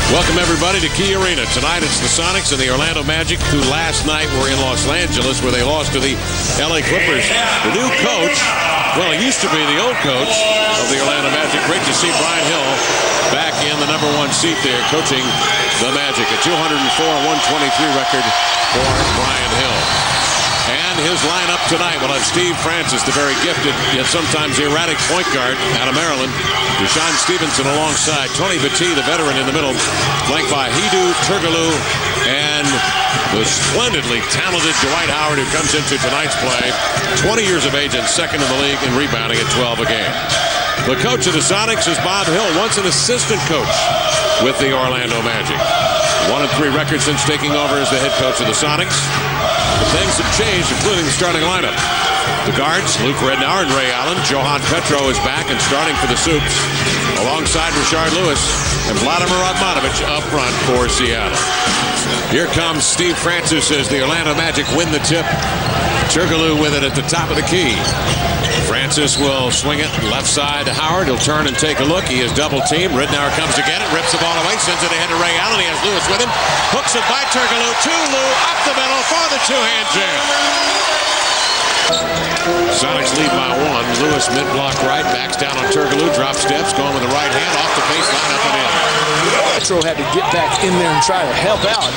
Welcome, everybody, to Key Arena. Tonight, it's the Sonics and the Orlando Magic, who last night were in Los Angeles, where they lost to the LA Clippers. The new coach, well, he used to be the old coach of the Orlando Magic. Great to see Brian Hill back in the #1 seat there, coaching the Magic. A 204-123 record for Brian Hill. And his lineup tonight will have Steve Francis, the very gifted, yet sometimes erratic point guard out of Maryland. Rashawn Stevenson alongside Tony Battie, the veteran in the middle, flanked by Hidou Turkoglu and the splendidly talented Dwight Howard, who comes into tonight's play, 20 years of age and second in the league in rebounding at 12 a game. The coach of the Sonics is Bob Hill, once an assistant coach with the Orlando Magic. 1-3 record since taking over as the head coach of the Sonics. But things have changed, including the starting lineup. The guards, Luke Rednauer and Ray Allen. Johan Petro is back and starting for the Soups, alongside Rashard Lewis and Vladimir Radmanovic up front for Seattle. Here comes Steve Francis as the Orlando Magic win the tip. Turkoglu with it at the top of the key. Francis will swing it left side to Howard. He'll turn and take a look. He is double teamed. Rednauer comes to get it, rips the ball away, sends it ahead to Ray Allen. He has Lewis with him. Hooks it by Turkoglu to Lou, up the middle for the two-hand jam. Sonics lead by 1. Lewis mid-block right, backs down on Turkoglu, drop steps, going with the right hand, off the baseline, up and in. Petro had to get back in there and try to help out.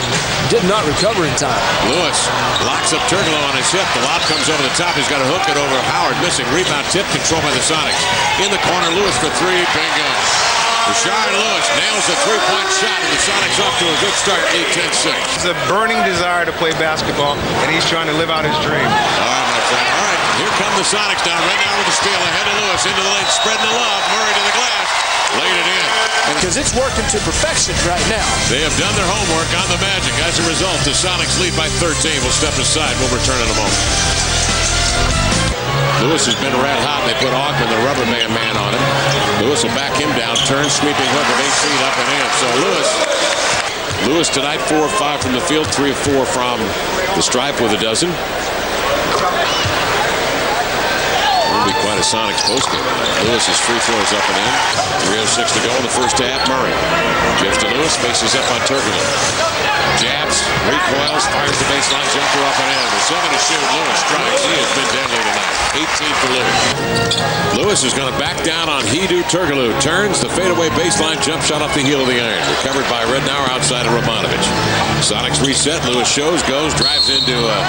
Did not recover in time. Lewis locks up Turkoglu on his hip. The lob comes over the top. He's got to hook it over Howard. Missing. Rebound tip, controlled by the Sonics. In the corner, Lewis for three. Bingo. Rashard Lewis nails the three-point shot, and the Sonics off to a good start, lead 10-6. It's a burning desire to play basketball, and he's trying to live out his dream. All right, my friend. All right, here come the Sonics now. Rednauer with the steal ahead of Lewis. Into the lane, spreading the love. Murray to the glass. Laid it in. Because it's working to perfection right now. They have done their homework on the Magic. As a result, the Sonics lead by 13. We'll step aside. We'll return in a moment. Lewis has been red hot. They put Augman, the rubber band man, on him. Lewis will back him down. Turn, sweeping hook of 8 feet up and in. So Lewis tonight 4 of 5 from the field, 3 of 4 from the stripe with a dozen. It'll be quite a Sonics postgame. Lewis's free throws up and in. 3:06 to go in the first half. Murray gives to Lewis, faces up on Turkoglu. Jabs, recoils, fires the baseline jumper up and in. With 7 to shoot, Lewis strikes. He has been deadly tonight. 18 for Lewis. Lewis is going to back down on Hidou Turkoglu. Turns the fadeaway baseline jump shot off the heel of the iron. Recovered by Rednauer outside of Radmanovic. Sonics reset. Lewis shows, goes, drives into a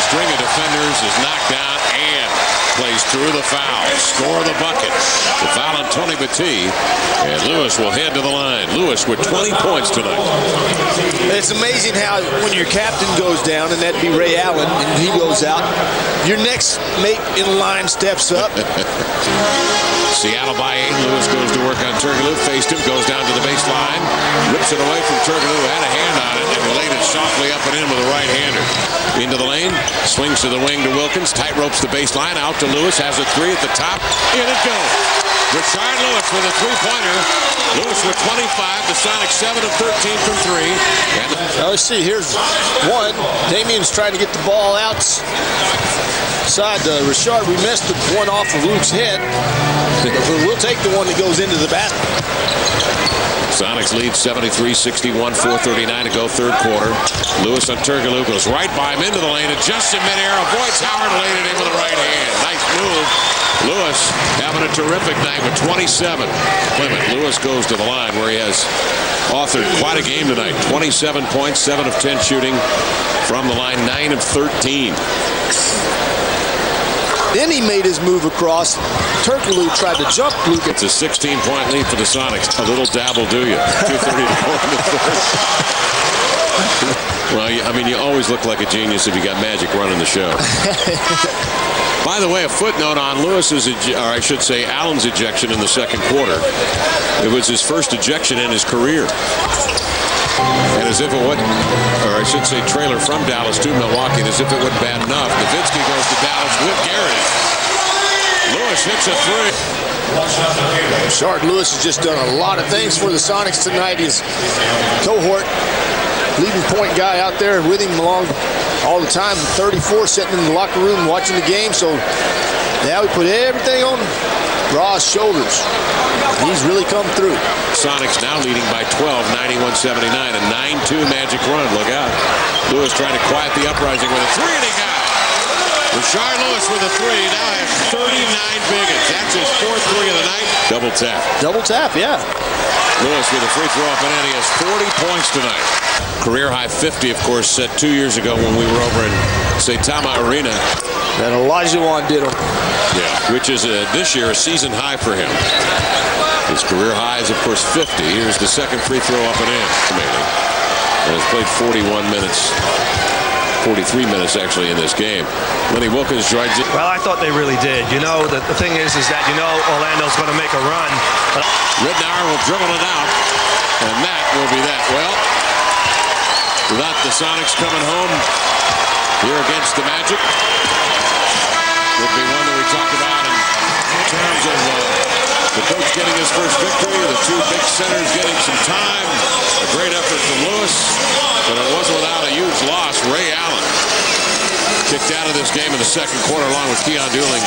string of defenders, is knocked down, and plays through the foul. Score the bucket. The foul on Tony Battie, and Lewis will head to the line. Lewis with 20 points tonight. It's amazing how when your captain goes down, and that'd be Ray Allen, and he goes out, your next mate in line steps up. Seattle by 8. Lewis goes to work on Turkoglu. Faced him, goes down to the baseline. Rips it away from Turkoglu. Had a hand on it and laid it softly up and in with a right-hander. Into the lane. Swings to the wing to Wilkins. Tight ropes the baseline. Out to Lewis. Has a three at the top. In it goes. Rashard Lewis with a three-pointer. Lewis with 25. The Sonics 7 of 13 from 3. Now let's see. Here's one. Damian's trying to get the ball outside Rashard. We missed the one off of Luke's head. We'll take the one that goes into the basket. Sonics lead 73-61, 4:39 to go, third quarter. Lewis on Turkoglu goes right by him into the lane, adjusts in midair, avoids Howard, laid it in with the right hand. Nice move. Lewis having a terrific night with 27. Plymouth. Lewis goes to the line where he has authored quite a game tonight. 27 points, 7 of 10 shooting from the line, 9 of 13. Then he made his move across. Turkoglu tried to jump Luke. It's a 16-point lead for the Sonics. A little dab will do you. 2:30 to go in the third. Well, I mean, you always look like a genius if you got Magic running the show. By the way, a footnote on Lewis's, or I should say Allen's ejection in the second quarter. It was his first ejection in his career. And as if it wasn't, or I should say trailer from Dallas to Milwaukee, and as if it wasn't bad enough, Nowitzki goes to Dallas with Garrity. Lewis hits a three. Rashard Lewis has just done a lot of things for the Sonics tonight. His cohort leading point guy out there with him along all the time. 34 sitting in the locker room watching the game. So now we put everything on Ra's shoulders. He's really come through. Sonics now leading by 12, 91-79, a 9-2 Magic run. Look out. Lewis trying to quiet the uprising with a three, and he got it. Rashard Lewis with a three. Now has 39 biggins. That's his fourth three of the night. Double tap. Double tap, yeah. Lewis with a free throw up and in. He has 40 points tonight. Career high 50, of course, set 2 years ago when we were over in Saitama Arena. And Olajuwon did him. Yeah, which is this year a season high for him. His career high is, of course, 50. Here's the second free throw up and in. Amazing. And has played 41 minutes. 43 minutes actually in this game. Lenny Wilkins joins it. Well, I thought they really did. You know, the thing is that Orlando's going to make a run. Ridnour will dribble it out, and that will be that. Well, without the Sonics coming home here against the Magic, would be one that we talk about in terms of the coach getting his first victory, the two big centers getting some time, a great effort from Lewis, but it wasn't without a huge loss. Ray Allen kicked out of this game in the second quarter along with Keon Dooling